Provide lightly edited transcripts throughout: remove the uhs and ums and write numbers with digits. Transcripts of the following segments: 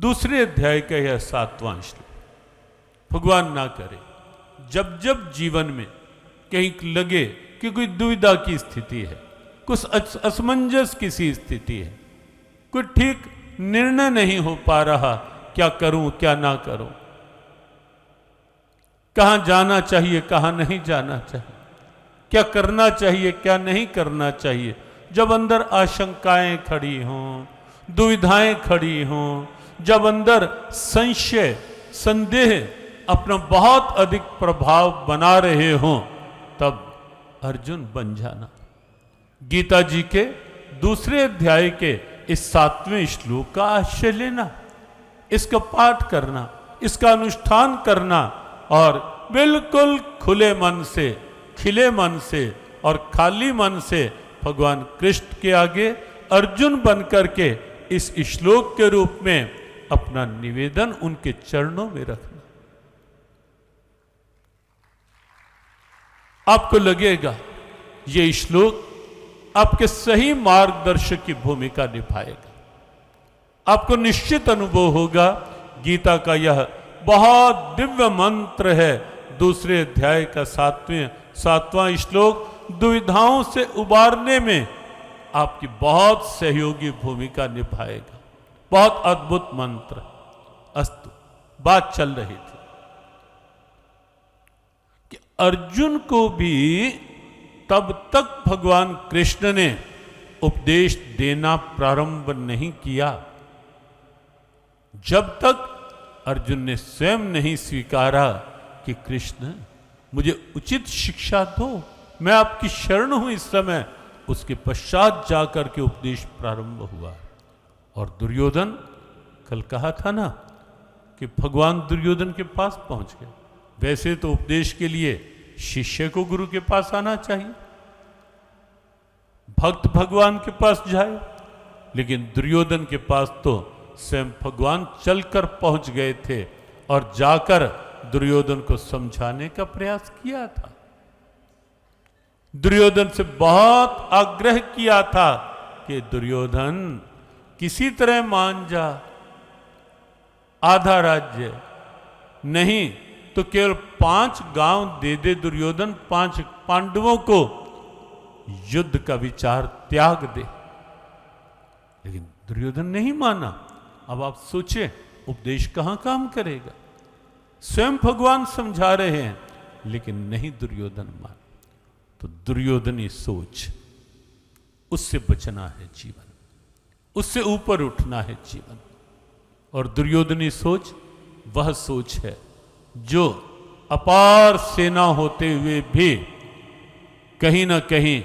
दूसरे अध्याय का यह 7वां श्लोक। भगवान ना करे जब जब जीवन में कहीं लगे कि कोई दुविधा की स्थिति है, कुछ असमंजस किसी स्थिति है, कोई ठीक निर्णय नहीं हो पा रहा, क्या करूं क्या ना करूं, कहां जाना चाहिए कहां नहीं जाना चाहिए, क्या करना चाहिए क्या नहीं करना चाहिए, जब अंदर आशंकाएं खड़ी हों, दुविधाएं खड़ी हों, जब अंदर संशय संदेह अपना बहुत अधिक प्रभाव बना रहे हों, तब अर्जुन बन जाना। गीता जी के दूसरे अध्याय के इस 7वें श्लोक का आश्रय लेना, इसका पाठ करना, इसका अनुष्ठान करना और बिल्कुल खुले मन से, खिले मन से और खाली मन से भगवान कृष्ण के आगे अर्जुन बन करके इस श्लोक के रूप में अपना निवेदन उनके चरणों में रखना। आपको लगेगा ये श्लोक आपके सही मार्गदर्शक की भूमिका निभाएगा। आपको निश्चित अनुभव होगा गीता का यह बहुत दिव्य मंत्र है। दूसरे अध्याय का 7वां श्लोक दुविधाओं से उबारने में आपकी बहुत सहयोगी भूमिका निभाएगा। बहुत अद्भुत मंत्र। अस्तु, बात चल रही थी कि अर्जुन को भी तब तक भगवान कृष्ण ने उपदेश देना प्रारंभ नहीं किया जब तक अर्जुन ने स्वयं नहीं स्वीकारा कि कृष्ण मुझे उचित शिक्षा दो, मैं आपकी शरण हूं इस समय। उसके पश्चात जाकर के उपदेश प्रारंभ हुआ। और दुर्योधन, कल कहा था ना कि भगवान दुर्योधन के पास पहुंच गए। वैसे तो उपदेश के लिए शिष्य को गुरु के पास आना चाहिए, भक्त भगवान के पास जाए, लेकिन दुर्योधन के पास तो स्वयं भगवान चलकर पहुंच गए थे और जाकर दुर्योधन को समझाने का प्रयास किया था। दुर्योधन से बहुत आग्रह किया था कि दुर्योधन किसी तरह मान जा, आधा राज्य नहीं तो केवल 5 गांव दे दे दुर्योधन, 5 पांडवों को युद्ध का विचार त्याग दे। लेकिन दुर्योधन नहीं माना। अब आप सोचें उपदेश कहां काम करेगा। स्वयं भगवान समझा रहे हैं लेकिन नहीं दुर्योधन मान। तो दुर्योधनी सोच, उससे बचना है जीवन, उससे ऊपर उठना है जीवन। और दुर्योधनी सोच वह सोच है जो अपार सेना होते हुए भी कहीं ना कहीं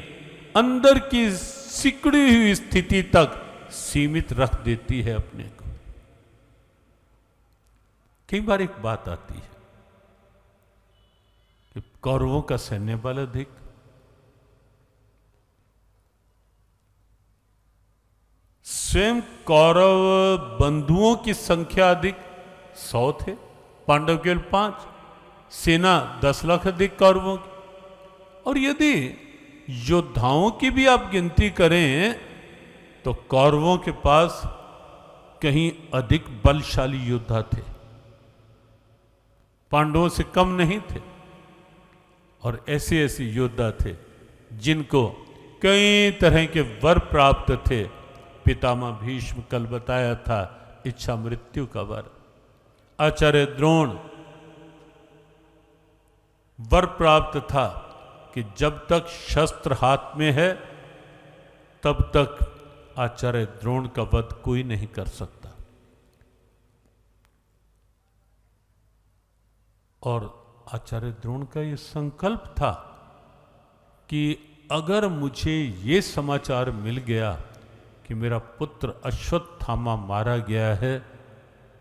अंदर की सिकुड़ी हुई स्थिति तक सीमित रख देती है अपने को। कई बार एक बात आती है कि कौरवों का सैन्य बल अधिक, स्वयं कौरव बंधुओं की संख्या अधिक 100 थे, पांडव केवल 5, सेना 10 लाख अधिक कौरवों की। और यदि योद्धाओं की भी आप गिनती करें तो कौरवों के पास कहीं अधिक बलशाली योद्धा थे, पांडवों से कम नहीं थे। और ऐसे ऐसे योद्धा थे जिनको कई तरह के वर प्राप्त थे। पितामह भीष्म कल बताया था, इच्छा मृत्यु का वर। आचार्य द्रोण वर प्राप्त था कि जब तक शस्त्र हाथ में है तब तक आचार्य द्रोण का वध कोई नहीं कर सकता। और आचार्य द्रोण का यह संकल्प था कि अगर मुझे ये समाचार मिल गया कि मेरा पुत्र अश्वत्थामा मारा गया है,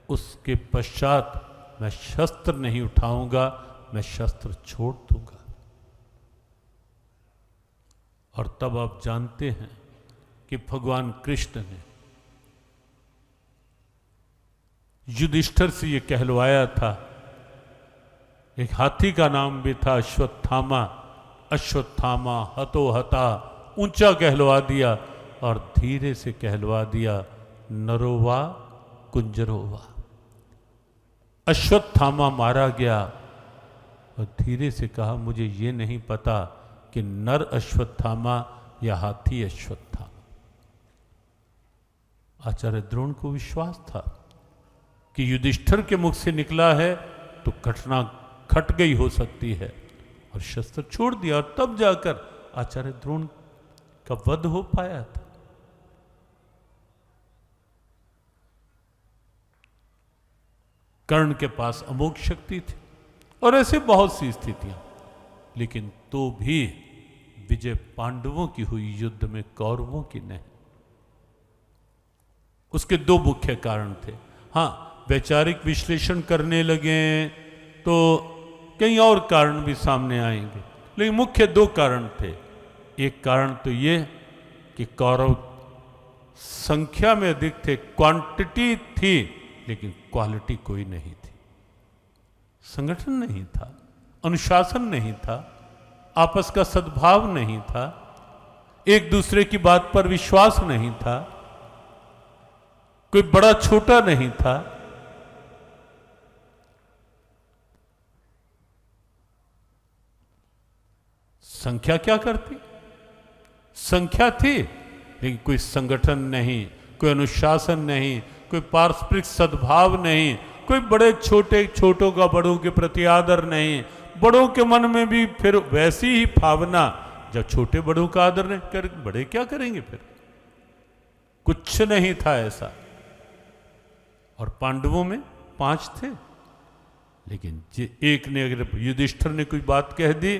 उसके पश्चात मैं शस्त्र नहीं उठाऊंगा, मैं शस्त्र छोड़ दूंगा। और तब आप जानते हैं कि भगवान कृष्ण ने युधिष्ठिर से ये कहलवाया था। एक हाथी का नाम भी था अश्वत्थामा। अश्वत्थामा हतो हता, ऊंचा कहलवा दिया और धीरे से कहलवा दिया, नरोवा कुंजरोवा। अश्वत्थामा मारा गया और धीरे से कहा, मुझे ये नहीं पता कि नर अश्वत्थामा या हाथी अश्वत्थामा। आचार्य द्रोण को विश्वास था कि युधिष्ठिर के मुख से निकला है तो घटना घट गई हो सकती है, और शस्त्र छोड़ दिया, और तब जाकर आचार्य द्रोण का वध हो पाया था। कर्ण के पास अमोघ शक्ति थी, और ऐसे बहुत सी स्थितियां, लेकिन तो भी विजय पांडवों की हुई युद्ध में, कौरवों की नहीं। उसके दो मुख्य कारण थे। हां, वैचारिक विश्लेषण करने लगे तो कई और कारण भी सामने आएंगे, लेकिन मुख्य दो कारण थे। एक कारण तो ये कि कौरव संख्या में अधिक थे, क्वांटिटी थी, लेकिन क्वालिटी कोई नहीं थी। संगठन नहीं था, अनुशासन नहीं था, आपस का सद्भाव नहीं था, एक दूसरे की बात पर विश्वास नहीं था, कोई बड़ा छोटा नहीं था। संख्या क्या करती? संख्या थी, लेकिन कोई संगठन नहीं, कोई अनुशासन नहीं, कोई पारस्परिक सद्भाव नहीं, कोई बड़े छोटे, छोटों का बड़ों के प्रति आदर नहीं, बड़ों के मन में भी फिर वैसी ही भावना, जब छोटे बड़ों का आदर नहीं कर, बड़े क्या करेंगे फिर? कुछ नहीं था ऐसा। और पांडवों में 5 थे, लेकिन एक ने, अगर युधिष्ठिर ने कोई बात कह दी,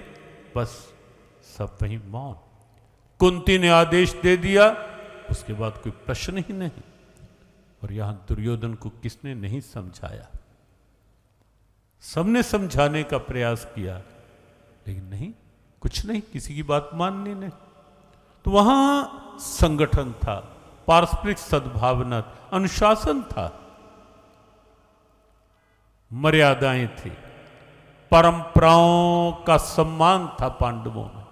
बस सब वहीं मौन। कुंती ने आदेश दे दिया, उसके बाद कोई प्रश्न ही नहीं। और यहां दुर्योधन को किसने नहीं समझाया? सबने समझाने का प्रयास किया, लेकिन नहीं, कुछ नहीं, किसी की बात माननी नहीं। तो वहां संगठन था, पारस्परिक सद्भावना, अनुशासन था, मर्यादाएं थी, परंपराओं का सम्मान था पांडवों में।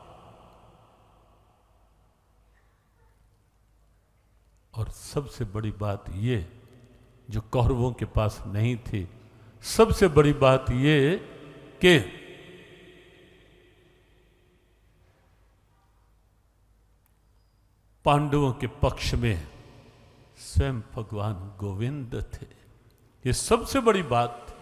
और सबसे बड़ी बात ये, जो कौरवों के पास नहीं थी, सबसे बड़ी बात ये कि पांडवों के पक्ष में स्वयं भगवान गोविंद थे। ये सबसे बड़ी बात थी।